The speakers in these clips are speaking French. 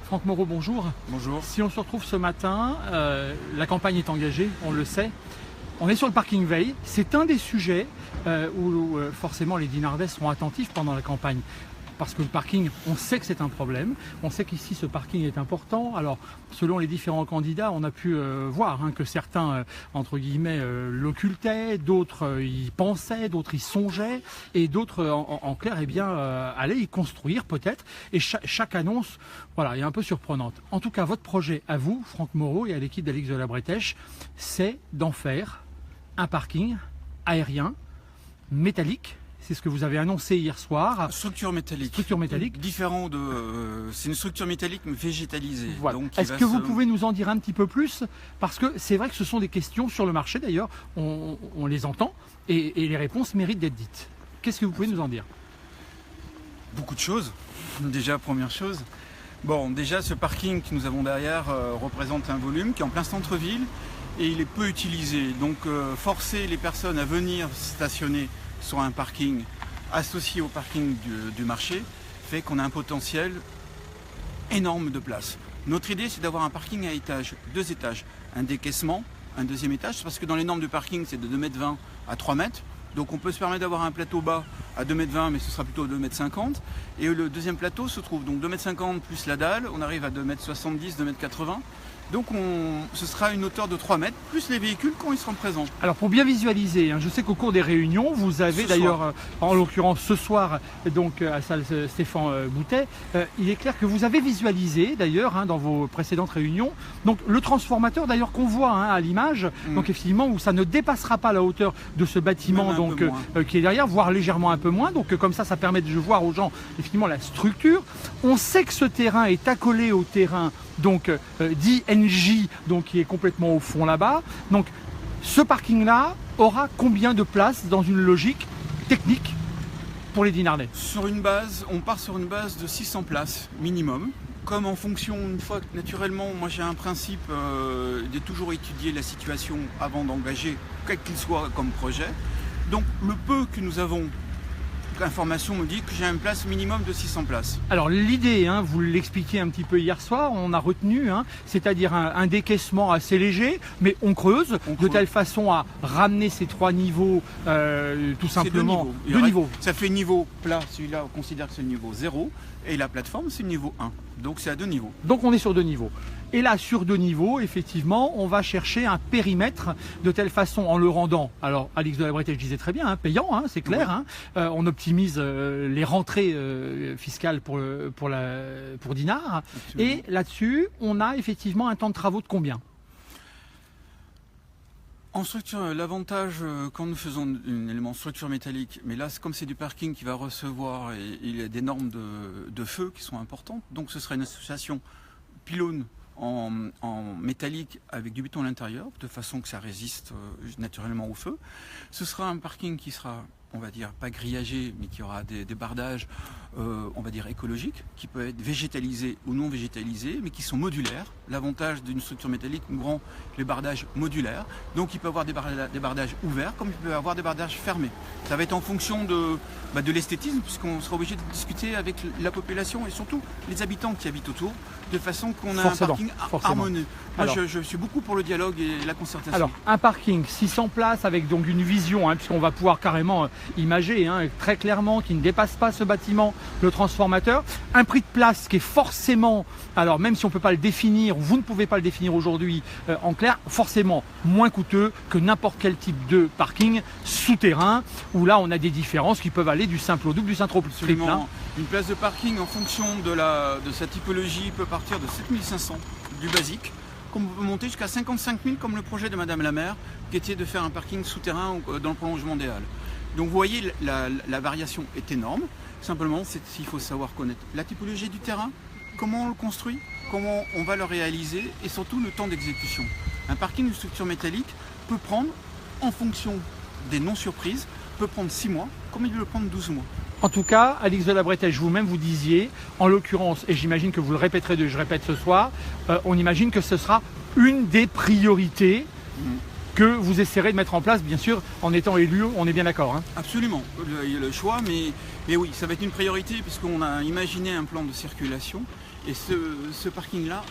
Franck Moreau, bonjour. Bonjour. Si on se retrouve ce matin, la campagne est engagée, on le sait. On est sur le parking veille. C'est un des sujets où forcément les Dinardais seront attentifs pendant la campagne. Parce que le parking, on sait que c'est un problème. On sait qu'ici, ce parking est important. Alors, selon les différents candidats, on a pu voir que certains, entre guillemets, l'occultaient, d'autres y pensaient, d'autres y songeaient, et d'autres, en clair, eh bien, allaient y construire peut-être. Et chaque annonce, voilà, est un peu surprenante. En tout cas, votre projet à vous, Franck Moreau, et à l'équipe d'Alix de la Bretèche, c'est d'en faire un parking aérien, métallique. C'est ce que vous avez annoncé hier soir. Structure métallique. Structure métallique. Différent de. C'est une structure métallique mais végétalisée. Voilà. Est-ce que vous pouvez nous en dire un petit peu plus? Parce que c'est vrai que ce sont des questions sur le marché d'ailleurs, on les entend et les réponses méritent d'être dites. Qu'est-ce que vous pouvez nous en dire? Beaucoup de choses. Déjà, première chose. Bon, déjà, ce parking que nous avons derrière représente un volume qui est en plein centre-ville et il est peu utilisé. Donc, forcer les personnes à venir stationner sur un parking associé au parking du marché fait qu'on a un potentiel énorme de place. Notre idée, c'est d'avoir un parking à étage, 2 étages, un décaissement, un deuxième étage, parce que dans les normes de parking, c'est de 2,20 m à 3 m. Donc on peut se permettre d'avoir un plateau bas à 2,20 m, mais ce sera plutôt 2,50 m. Et le deuxième plateau se trouve donc 2,50 m plus la dalle, on arrive à 2,70 m, 2,80 m. Donc ce sera une hauteur de 3 mètres, plus les véhicules quand ils seront présents. Alors pour bien visualiser, je sais qu'au cours des réunions, vous avez d'ailleurs, en l'occurrence ce soir, donc à salle Stéphane Boutet, il est clair que vous avez visualisé d'ailleurs dans vos précédentes réunions, donc le transformateur d'ailleurs qu'on voit à l'image, donc effectivement où ça ne dépassera pas la hauteur de ce bâtiment donc, qui est derrière, voire légèrement un peu moins, donc comme ça permet de voir aux gens effectivement la structure. On sait que ce terrain est accolé au terrain donc dit NJ, donc qui est complètement au fond là-bas. Donc ce parking-là aura combien de places dans une logique technique pour les Dinardais? Sur une base, on part sur une base de 600 places minimum. Comme en fonction, une fois que naturellement, moi j'ai un principe de toujours étudier la situation avant d'engager quel qu'il soit comme projet. Donc le peu que nous avons, l'information me dit que j'ai une place minimum de 600 places. Alors l'idée, vous l'expliquiez un petit peu hier soir, on a retenu, c'est-à-dire un décaissement assez léger, mais on creuse de telle façon à ramener ces 3 niveaux tout simplement. 2 niveaux. Ça fait niveau plat, celui-là on considère que c'est le niveau 0, et la plateforme c'est le niveau 1. Donc c'est à 2 niveaux. Donc on est sur 2 niveaux. Et là, sur 2 niveaux, effectivement, on va chercher un périmètre de telle façon en le rendant, alors Alix de la Bretèche disait très bien, payant, c'est clair, oui. On optimise les rentrées fiscales pour Dinard. Absolument. Et là-dessus, on a effectivement un temps de travaux de combien? En structure, l'avantage quand nous faisons un élément structure métallique, mais là comme c'est du parking qui va recevoir, et il y a des normes de feu qui sont importantes, donc ce sera une association pylône en métallique avec du béton à l'intérieur, de façon que ça résiste naturellement au feu. Ce sera un parking qui sera, on va dire, pas grillagé, mais qui aura des bardages, on va dire, écologiques, qui peuvent être végétalisés ou non végétalisés, mais qui sont modulaires. L'avantage d'une structure métallique nous rend les bardages modulaires. Donc il peut y avoir des bardages ouverts, comme il peut y avoir des bardages fermés. Ça va être en fonction de l'esthétisme, puisqu'on sera obligé de discuter avec la population et surtout les habitants qui habitent autour, de façon qu'on a un parking harmonieux. Moi, je suis beaucoup pour le dialogue et la concertation. Alors, un parking 600 places avec donc une vision, puisqu'on va pouvoir carrément imager très clairement qu'il ne dépasse pas ce bâtiment, le transformateur. Un prix de place qui est forcément, alors même si on ne peut pas le définir, vous ne pouvez pas le définir aujourd'hui en clair, forcément moins coûteux que n'importe quel type de parking souterrain, où là on a des différences qui peuvent aller du simple au double, du simple au triple. Une place de parking en fonction de sa typologie peut partir de 7500 du basique, comme on peut monter jusqu'à 55 000 comme le projet de Madame la maire qui était de faire un parking souterrain dans le prolongement des Halles. Donc vous voyez, la variation est énorme. Simplement, il faut savoir connaître la typologie du terrain, comment on le construit, comment on va le réaliser et surtout le temps d'exécution. Un parking de structure métallique peut prendre, en fonction des non-surprises, peut prendre 6 mois, comme il peut prendre 12 mois. En tout cas, Alix de la Bretèche, vous-même vous disiez, en l'occurrence, et j'imagine que vous le répéterez, je répète ce soir, on imagine que ce sera une des priorités que vous essaierez de mettre en place, bien sûr, en étant élu, on est bien d'accord, hein. Absolument, il y a le choix, mais oui, ça va être une priorité puisqu'on a imaginé un plan de circulation et ce parking-là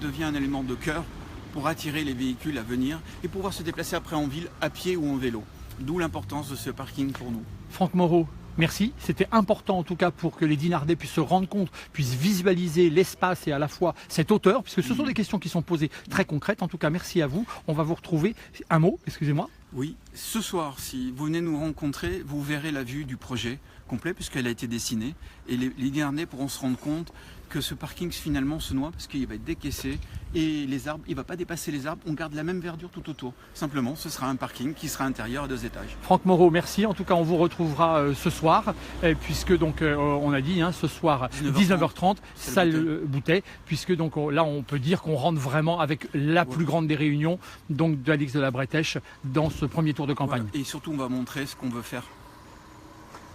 devient un élément de cœur pour attirer les véhicules à venir et pouvoir se déplacer après en ville à pied ou en vélo. D'où l'importance de ce parking pour nous. Franck Moreau, merci. C'était important en tout cas pour que les Dinardais puissent se rendre compte, puissent visualiser l'espace et à la fois cette hauteur, puisque ce sont des questions qui sont posées très concrètes. En tout cas, merci à vous. On va vous retrouver. Un mot, excusez-moi. Oui, ce soir, si vous venez nous rencontrer, vous verrez la vue du projet complet puisqu'elle a été dessinée et les Dinardais pourront se rendre compte que ce parking finalement se noie parce qu'il va être décaissé et les arbres, il ne va pas dépasser les arbres, on garde la même verdure tout autour. Simplement, ce sera un parking qui sera intérieur à 2 étages. Franck Moreau, merci. En tout cas, on vous retrouvera ce soir, puisque donc on a dit ce soir 19h30, salle Boutet, puisque donc là on peut dire qu'on rentre vraiment avec la plus grande des réunions donc d'Alix de la Bretèche dans ce premier tour de campagne. Voilà. Et surtout, on va montrer ce qu'on veut faire.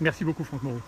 Merci beaucoup Franck Moreau.